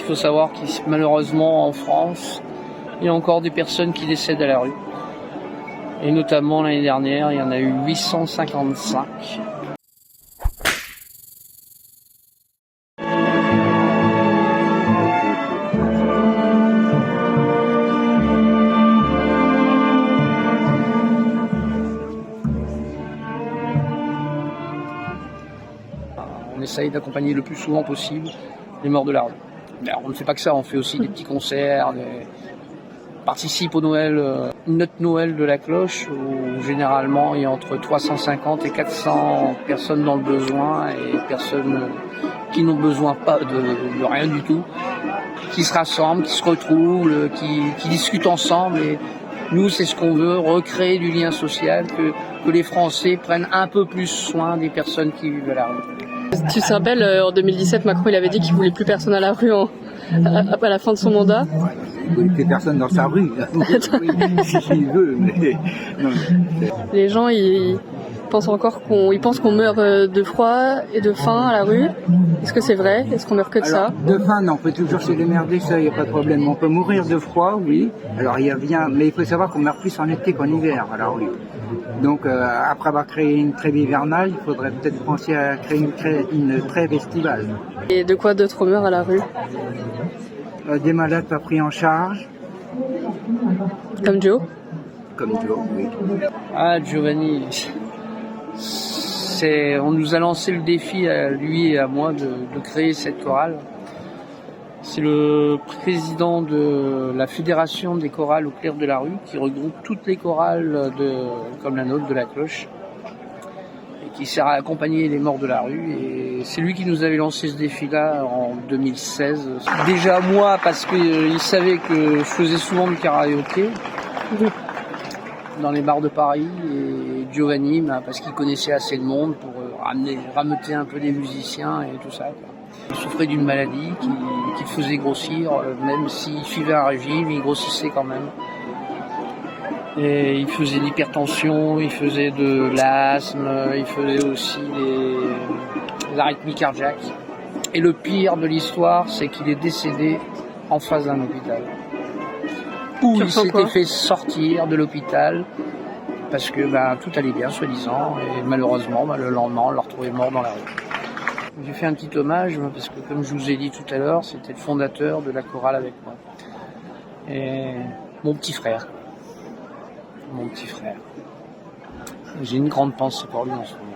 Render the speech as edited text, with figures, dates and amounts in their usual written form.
faut savoir que malheureusement en France, il y a encore des personnes qui décèdent à la rue. Et notamment l'année dernière, il y en a eu 855. On essaye d'accompagner le plus souvent possible les morts de la rue. Alors, on ne fait pas que ça, on fait aussi des petits concerts, on participe au Noël, notre Noël de la cloche, où généralement il y a entre 350 et 400 personnes dans le besoin et personnes qui n'ont besoin pas de rien du tout, qui se rassemblent, qui se retrouvent, qui discutent ensemble. Et nous, c'est ce qu'on veut, recréer du lien social, que les Français prennent un peu plus soin des personnes qui vivent à la rue. Tu te rappelles, en 2017, Macron il avait dit qu'il voulait plus personne à la rue à la fin de son mandat. Il voulait plus personne dans sa rue. S'il veut, mais non. Les gens ils pensent encore qu'on meurt de froid et de faim à la rue. Est-ce que c'est vrai? Est-ce qu'on meurt que de ça? De faim, non, on peut toujours se démerder, ça, il n'y a pas de problème. On peut mourir de froid, oui. Alors il y a bien, mais il faut savoir qu'on meurt plus en été qu'en hiver à la rue. Donc après avoir créé une trêve hivernale, il faudrait peut-être penser à créer une trêve estivale. Et de quoi d'autres meurent à la rue? Des malades pas pris en charge. Comme Joe? Comme Joe, oui. Ah, Giovanni, on nous a lancé le défi à lui et à moi de créer cette chorale. C'est le président de la Fédération des chorales au clair de la rue qui regroupe toutes les chorales comme la nôtre de la cloche et qui sert à accompagner les morts de la rue. Et c'est lui qui nous avait lancé ce défi-là en 2016. Déjà moi parce qu'il savait que je faisais souvent du karaoké dans les bars de Paris, et Giovanni parce qu'il connaissait assez de monde pour rameuter un peu des musiciens et tout ça, quoi. Il souffrait d'une maladie qui le faisait grossir, même s'il suivait un régime, il grossissait quand même. Et il faisait de l'hypertension, il faisait de l'asthme, il faisait aussi des arythmies cardiaques. Et le pire de l'histoire, c'est qu'il est décédé en face d'un hôpital. Où il s'était fait sortir de l'hôpital parce que tout allait bien, soi-disant. Et malheureusement, le lendemain, on l'a retrouvé mort dans la rue. J'ai fait un petit hommage parce que, comme je vous ai dit tout à l'heure, c'était le fondateur de la chorale avec moi. Et mon petit frère. J'ai une grande pensée pour lui en ce moment.